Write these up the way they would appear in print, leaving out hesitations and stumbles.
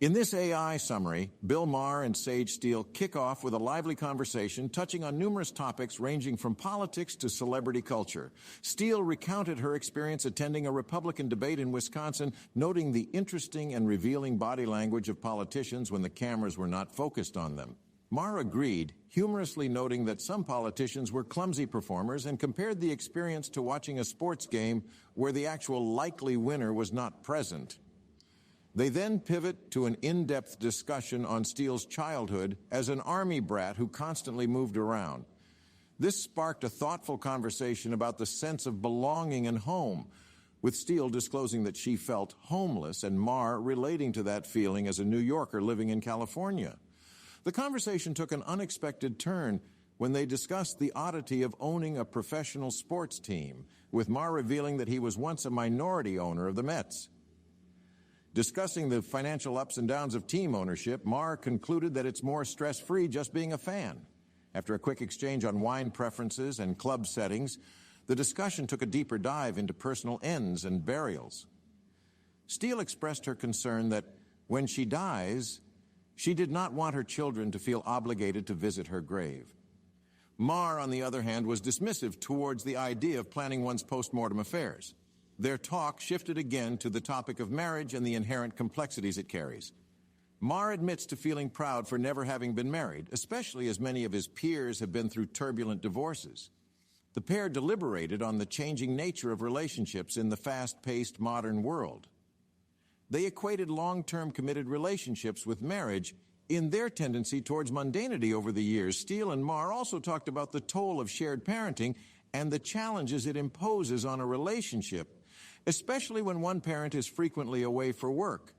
In this AI summary, Bill Maher and Sage Steele kick off with a lively conversation touching on numerous topics ranging from politics to celebrity culture. Steele recounted her experience attending a Republican debate in Wisconsin, noting the interesting and revealing body language of politicians when the cameras were not focused on them. Maher agreed, humorously noting that some politicians were clumsy performers and compared the experience to watching a sports game where the actual likely winner was not present. They then pivot to an in-depth discussion on Steele's childhood as an Army brat who constantly moved around. This sparked a thoughtful conversation about the sense of belonging and home, with Steele disclosing that she felt homeless and Maher relating to that feeling as a New Yorker living in California. The conversation took an unexpected turn when they discussed the oddity of owning a professional sports team, with Maher revealing that he was once a minority owner of the Mets. Discussing the financial ups and downs of team ownership, Maher concluded that it's more stress-free just being a fan. After a quick exchange on wine preferences and club settings, the discussion took a deeper dive into personal ends and burials. Steele expressed her concern that when she dies, she did not want her children to feel obligated to visit her grave. Maher, on the other hand, was dismissive towards the idea of planning one's post-mortem affairs. Their talk shifted again to the topic of marriage and the inherent complexities it carries. Maher admits to feeling proud for never having been married, especially as many of his peers have been through turbulent divorces. The pair deliberated on the changing nature of relationships in the fast-paced modern world. They equated long-term committed relationships with marriage in their tendency towards mundanity over the years. Steele and Maher also talked about the toll of shared parenting and the challenges it imposes on a relationship, especially when one parent is frequently away for work.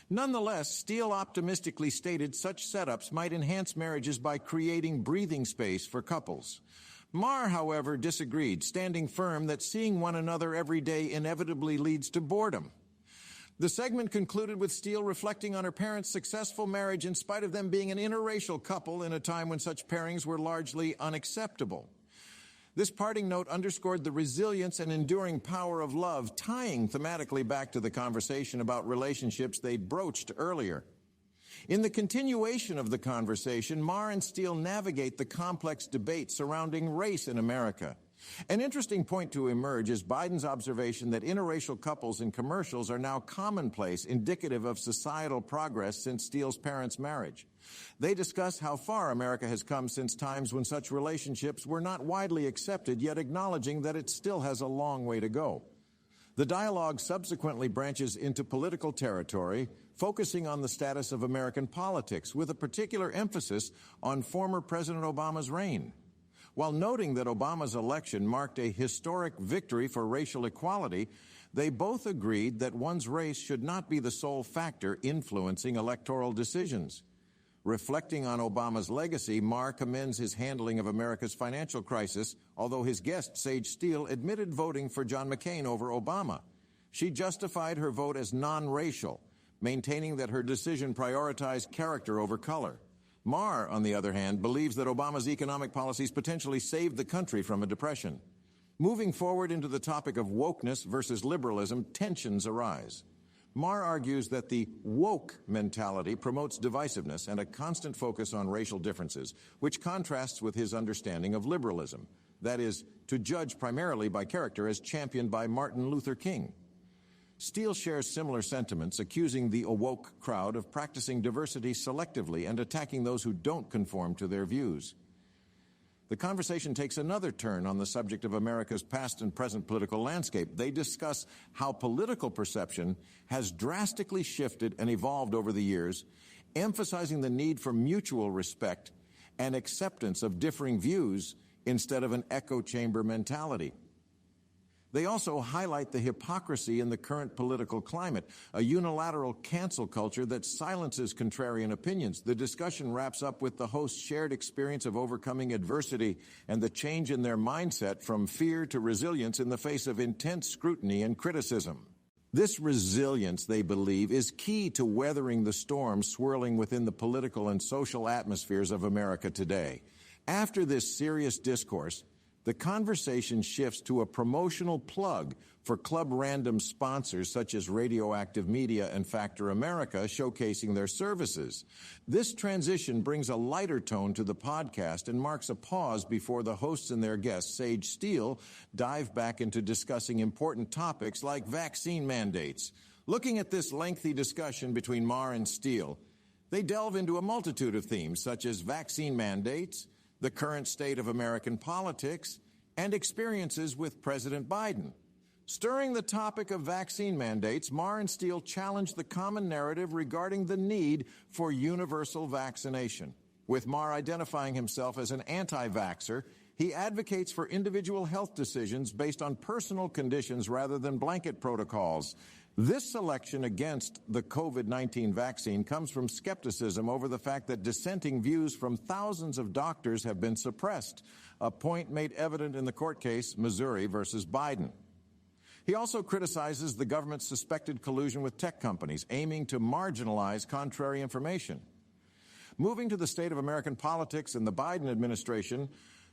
Nonetheless, Steele optimistically stated such setups might enhance marriages by creating breathing space for couples. Maher, however, disagreed, standing firm that seeing one another every day inevitably leads to boredom. The segment concluded with Steele reflecting on her parents' successful marriage in spite of them being an interracial couple in a time when such pairings were largely unacceptable. This parting note underscored the resilience and enduring power of love, tying thematically back to the conversation about relationships they'd broached earlier. In the continuation of the conversation, Maher and Steele navigate the complex debate surrounding race in America. An interesting point to emerge is Biden's observation that interracial couples in commercials are now commonplace, indicative of societal progress since Steele's parents' marriage. They discuss how far America has come since times when such relationships were not widely accepted, yet acknowledging that it still has a long way to go. The dialogue subsequently branches into political territory, focusing on the status of American politics, with a particular emphasis on former President Obama's reign. While noting that Obama's election marked a historic victory for racial equality, they both agreed that one's race should not be the sole factor influencing electoral decisions. Reflecting on Obama's legacy, Maher commends his handling of America's financial crisis, although his guest, Sage Steele, admitted voting for John McCain over Obama. She justified her vote as non-racial, maintaining that her decision prioritized character over color. Maher, on the other hand, believes that Obama's economic policies potentially saved the country from a depression. Moving forward into the topic of wokeness versus liberalism, tensions arise. Maher argues that the woke mentality promotes divisiveness and a constant focus on racial differences, which contrasts with his understanding of liberalism, that is, to judge primarily by character as championed by Martin Luther King. Steele shares similar sentiments, accusing the awoke crowd of practicing diversity selectively and attacking those who don't conform to their views. The conversation takes another turn on the subject of America's past and present political landscape. They discuss how political perception has drastically shifted and evolved over the years, emphasizing the need for mutual respect and acceptance of differing views instead of an echo chamber mentality. They also highlight the hypocrisy in the current political climate, a unilateral cancel culture that silences contrarian opinions. The discussion wraps up with the host's shared experience of overcoming adversity and the change in their mindset from fear to resilience in the face of intense scrutiny and criticism. This resilience, they believe, is key to weathering the storm swirling within the political and social atmospheres of America today. After this serious discourse, the conversation shifts to a promotional plug for Club Random sponsors such as Radioactive Media and Factor America, showcasing their services. This transition brings a lighter tone to the podcast and marks a pause before the hosts and their guest, Sage Steele, dive back into discussing important topics like vaccine mandates. Looking at this lengthy discussion between Maher and Steele, they delve into a multitude of themes such as vaccine mandates, the current state of American politics, and experiences with President Biden. Stirring the topic of vaccine mandates, Maher and Steele challenge the common narrative regarding the need for universal vaccination. With Maher identifying himself as an anti-vaxxer, he advocates for individual health decisions based on personal conditions rather than blanket protocols. This selection against the COVID-19 vaccine comes from skepticism over the fact that dissenting views from thousands of doctors have been suppressed, a point made evident in the court case Missouri versus Biden. He also criticizes the government's suspected collusion with tech companies, aiming to marginalize contrary information. Moving to the state of American politics and the Biden administration,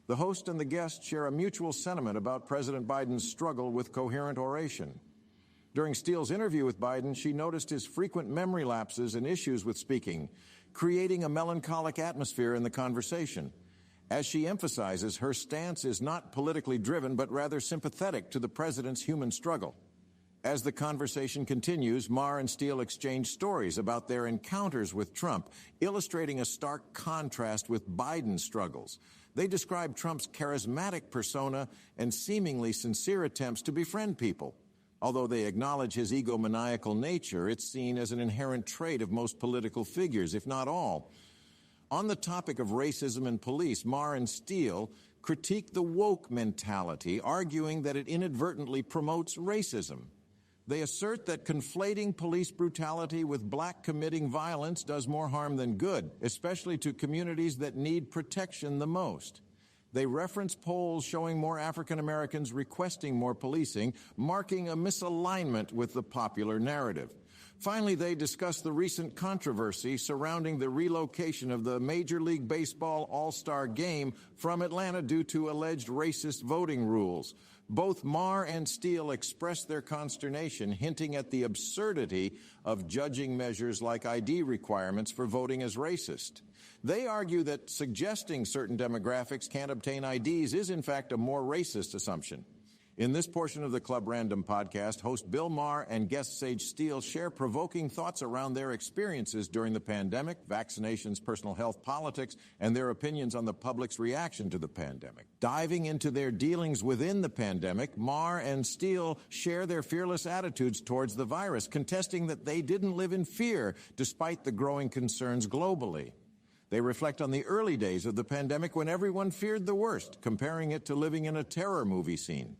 the host and the guest share a mutual sentiment about President Biden's struggle with coherent oration. During Steele's interview with Biden, she noticed his frequent memory lapses and issues with speaking, creating a melancholic atmosphere in the conversation. As she emphasizes, her stance is not politically driven, but rather sympathetic to the president's human struggle. As the conversation continues, Maher and Steele exchange stories about their encounters with Trump, illustrating a stark contrast with Biden's struggles. They describe Trump's charismatic persona and seemingly sincere attempts to befriend people. Although they acknowledge his egomaniacal nature, it's seen as an inherent trait of most political figures, if not all. On the topic of racism and police, Maher and Steele critique the woke mentality, arguing that it inadvertently promotes racism. They assert that conflating police brutality with black committing violence does more harm than good, especially to communities that need protection the most. They reference polls showing more African Americans requesting more policing, marking a misalignment with the popular narrative. Finally, they discuss the recent controversy surrounding the relocation of the Major League Baseball All-Star Game from Atlanta due to alleged racist voting rules. Both Maher and Steele express their consternation, hinting at the absurdity of judging measures like ID requirements for voting as racist. They argue that suggesting certain demographics can't obtain IDs is, in fact, a more racist assumption. In this portion of the Club Random podcast, host Bill Maher and guest Sage Steele share provoking thoughts around their experiences during the pandemic, vaccinations, personal health, politics, and their opinions on the public's reaction to the pandemic. Diving into their dealings within the pandemic, Maher and Steele share their fearless attitudes towards the virus, contesting that they didn't live in fear despite the growing concerns globally. They reflect on the early days of the pandemic when everyone feared the worst, comparing it to living in a terror movie scene.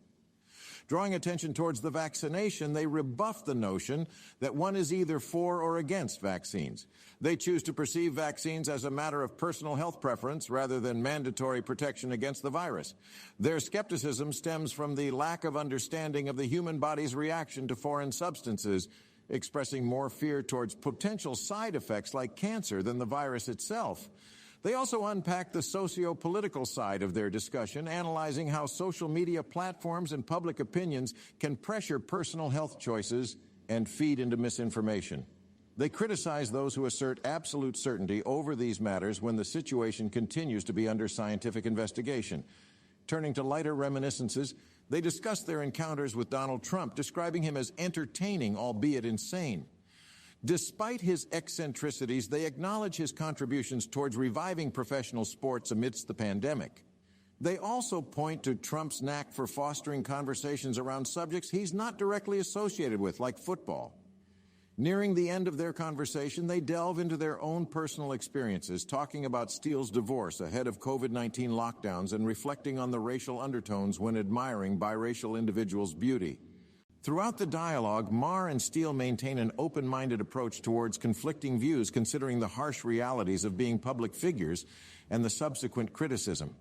Drawing attention towards the vaccination, they rebuff the notion that one is either for or against vaccines. They choose to perceive vaccines as a matter of personal health preference rather than mandatory protection against the virus. Their skepticism stems from the lack of understanding of the human body's reaction to foreign substances, expressing more fear towards potential side effects like cancer than the virus itself. They also unpack the socio-political side of their discussion, analyzing how social media platforms and public opinions can pressure personal health choices and feed into misinformation. They criticize those who assert absolute certainty over these matters when the situation continues to be under scientific investigation. Turning to lighter reminiscences, they discuss their encounters with Donald Trump, describing him as entertaining, albeit insane. Despite his eccentricities, they acknowledge his contributions towards reviving professional sports amidst the pandemic. They also point to Trump's knack for fostering conversations around subjects he's not directly associated with, like football. Nearing the end of their conversation, they delve into their own personal experiences, talking about Steele's divorce ahead of COVID-19 lockdowns and reflecting on the racial undertones when admiring biracial individuals' beauty. Throughout the dialogue, Maher and Steele maintain an open-minded approach towards conflicting views, considering the harsh realities of being public figures and the subsequent criticism.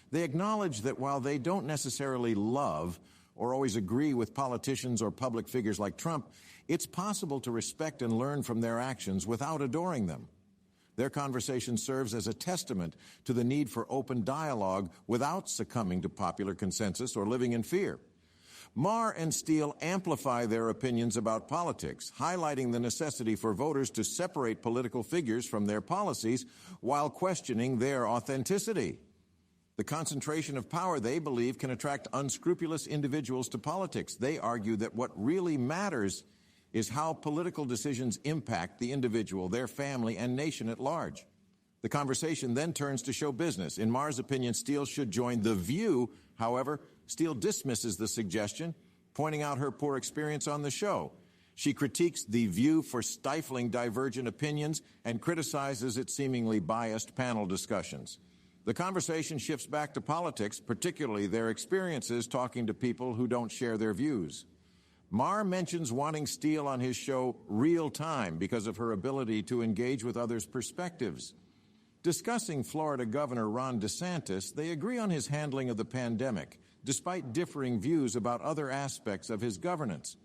They acknowledge that while they don't necessarily love or always agree with politicians or public figures like Trump, it's possible to respect and learn from their actions without adoring them. Their conversation serves as a testament to the need for open dialogue without succumbing to popular consensus or living in fear. Maher and Steele amplify their opinions about politics, highlighting the necessity for voters to separate political figures from their policies while questioning their authenticity. The concentration of power, they believe, can attract unscrupulous individuals to politics. They argue that what really matters is how political decisions impact the individual, their family, and nation at large. The conversation then turns to show business. In Maher's opinion, Steele should join The View. However, Steele dismisses the suggestion, pointing out her poor experience on the show. She critiques The View for stifling divergent opinions and criticizes its seemingly biased panel discussions. The conversation shifts back to politics, particularly their experiences talking to people who don't share their views. Maher mentions wanting Steele on his show Real Time because of her ability to engage with others' perspectives. Discussing Florida Governor Ron DeSantis, they agree on his handling of the pandemic, despite differing views about other aspects of his governance.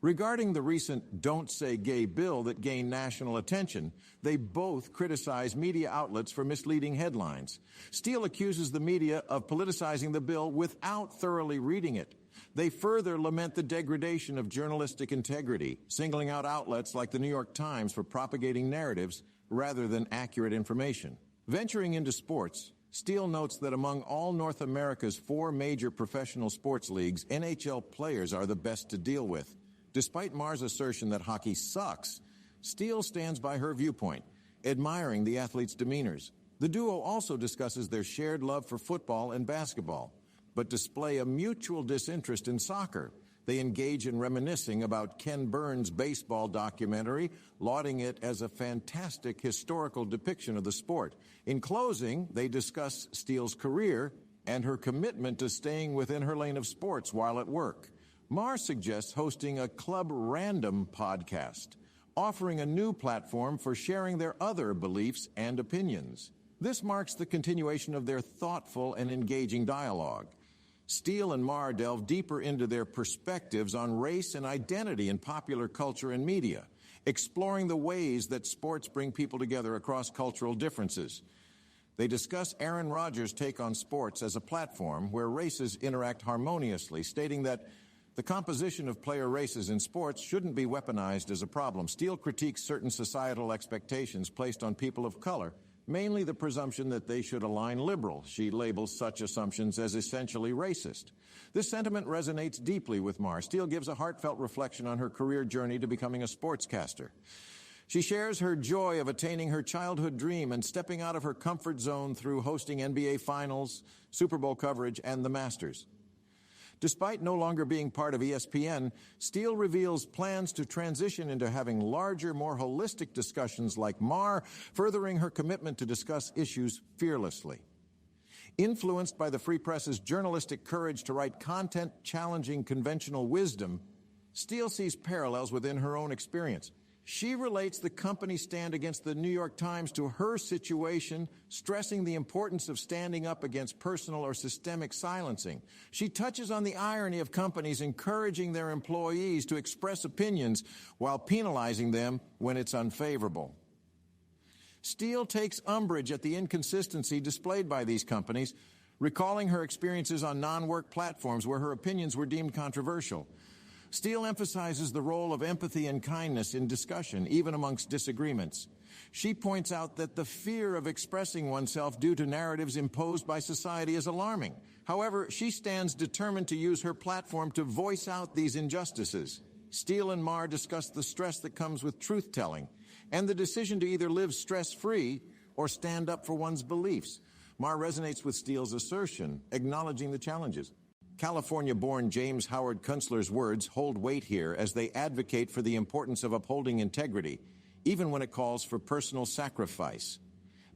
Regarding the recent Don't Say Gay bill that gained national attention, they both criticize media outlets for misleading headlines. Steele accuses the media of politicizing the bill without thoroughly reading it. They further lament the degradation of journalistic integrity, singling out outlets like the New York Times for propagating narratives rather than accurate information. Venturing into sports, Steele notes that among all North America's 4 major professional sports leagues, NHL players are the best to deal with. Despite Maher's assertion that hockey sucks, Steele stands by her viewpoint, admiring the athletes' demeanors. The duo also discusses their shared love for football and basketball, but display a mutual disinterest in soccer. They engage in reminiscing about Ken Burns' baseball documentary, lauding it as a fantastic historical depiction of the sport. In closing, they discuss Steele's career and her commitment to staying within her lane of sports while at work. Maher suggests hosting a Club Random podcast, offering a new platform for sharing their other beliefs and opinions. This marks the continuation of their thoughtful and engaging dialogue. Steele and Maher delve deeper into their perspectives on race and identity in popular culture and media, exploring the ways that sports bring people together across cultural differences. They discuss Aaron Rodgers' take on sports as a platform where races interact harmoniously, stating that the composition of player races in sports shouldn't be weaponized as a problem. Steele critiques certain societal expectations placed on people of color, mainly the presumption that they should align liberal. She labels such assumptions as essentially racist. This sentiment resonates deeply with Maher. Steele gives a heartfelt reflection on her career journey to becoming a sportscaster. She shares her joy of attaining her childhood dream and stepping out of her comfort zone through hosting NBA Finals, Super Bowl coverage, and the Masters. Despite no longer being part of ESPN, Steele reveals plans to transition into having larger, more holistic discussions like Maher, furthering her commitment to discuss issues fearlessly. Influenced by the Free Press's journalistic courage to write content challenging conventional wisdom, Steele sees parallels within her own experience. She relates the company's stand against the New York Times to her situation, stressing the importance of standing up against personal or systemic silencing. She touches on the irony of companies encouraging their employees to express opinions while penalizing them when it's unfavorable. Steele takes umbrage at the inconsistency displayed by these companies, recalling her experiences on non-work platforms where her opinions were deemed controversial. Steele emphasizes the role of empathy and kindness in discussion, even amongst disagreements. She points out that the fear of expressing oneself due to narratives imposed by society is alarming. However, she stands determined to use her platform to voice out these injustices. Steele and Maher discuss the stress that comes with truth-telling and the decision to either live stress-free or stand up for one's beliefs. Maher resonates with Steele's assertion, acknowledging the challenges. California-born James Howard Kunstler's words hold weight here as they advocate for the importance of upholding integrity, even when it calls for personal sacrifice.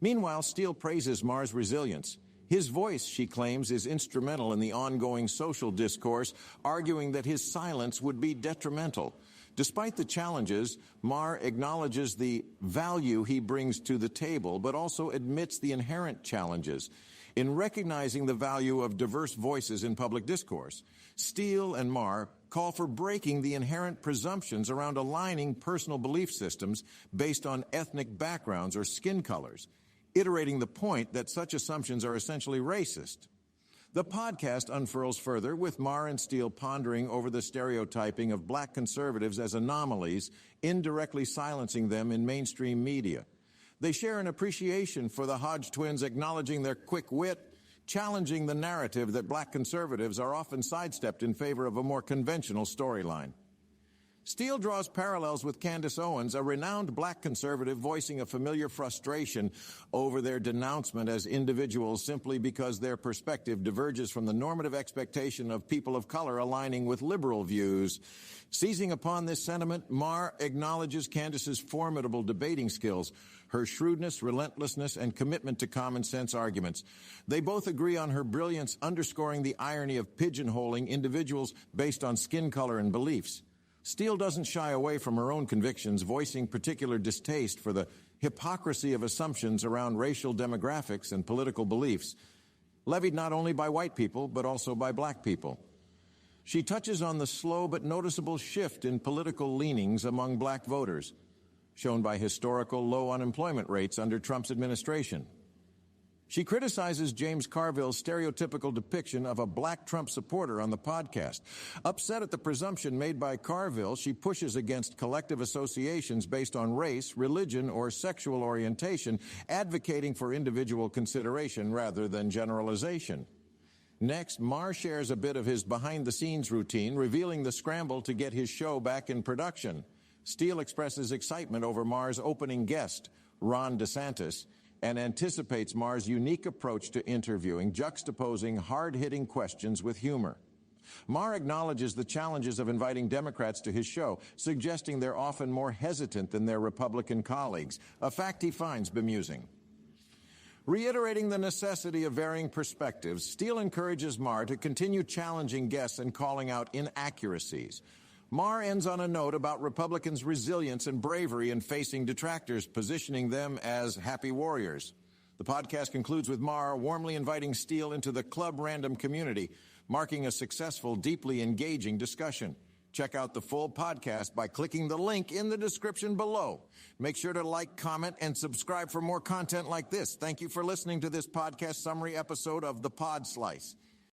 Meanwhile, Steele praises Maher's resilience. His voice, she claims, is instrumental in the ongoing social discourse, arguing that his silence would be detrimental. Despite the challenges, Maher acknowledges the value he brings to the table, but also admits the inherent challenges. In recognizing the value of diverse voices in public discourse, Steele and Maher call for breaking the inherent presumptions around aligning personal belief systems based on ethnic backgrounds or skin colors, iterating the point that such assumptions are essentially racist. The podcast unfurls further with Maher and Steele pondering over the stereotyping of black conservatives as anomalies, indirectly silencing them in mainstream media. They share an appreciation for the Hodge twins, acknowledging their quick wit, challenging the narrative that black conservatives are often sidestepped in favor of a more conventional storyline. Steele draws parallels with Candace Owens, a renowned black conservative voicing a familiar frustration over their denouncement as individuals simply because their perspective diverges from the normative expectation of people of color aligning with liberal views. Seizing upon this sentiment, Maher acknowledges Candace's formidable debating skills, her shrewdness, relentlessness, and commitment to common sense arguments. They both agree on her brilliance, underscoring the irony of pigeonholing individuals based on skin color and beliefs. Steele doesn't shy away from her own convictions, voicing particular distaste for the hypocrisy of assumptions around racial demographics and political beliefs, levied not only by white people, but also by black people. She touches on the slow but noticeable shift in political leanings among black voters, shown by historical low unemployment rates under Trump's administration. She criticizes James Carville's stereotypical depiction of a black Trump supporter on the podcast. Upset at the presumption made by Carville, she pushes against collective associations based on race, religion, or sexual orientation, advocating for individual consideration rather than generalization. Next, Maher shares a bit of his behind-the-scenes routine, revealing the scramble to get his show back in production. Steele expresses excitement over Maher's opening guest, Ron DeSantis, and anticipates Maher's unique approach to interviewing, juxtaposing hard-hitting questions with humor. Maher acknowledges the challenges of inviting Democrats to his show, suggesting they're often more hesitant than their Republican colleagues, a fact he finds bemusing. Reiterating the necessity of varying perspectives, Steele encourages Maher to continue challenging guests and calling out inaccuracies. Maher ends on a note about Republicans' resilience and bravery in facing detractors, positioning them as happy warriors. The podcast concludes with Maher warmly inviting Steele into the Club Random community, marking a successful, deeply engaging discussion. Check out the full podcast by clicking the link in the description below. Make sure to like, comment, and subscribe for more content like this. Thank you for listening to this podcast summary episode of The Pod Slice.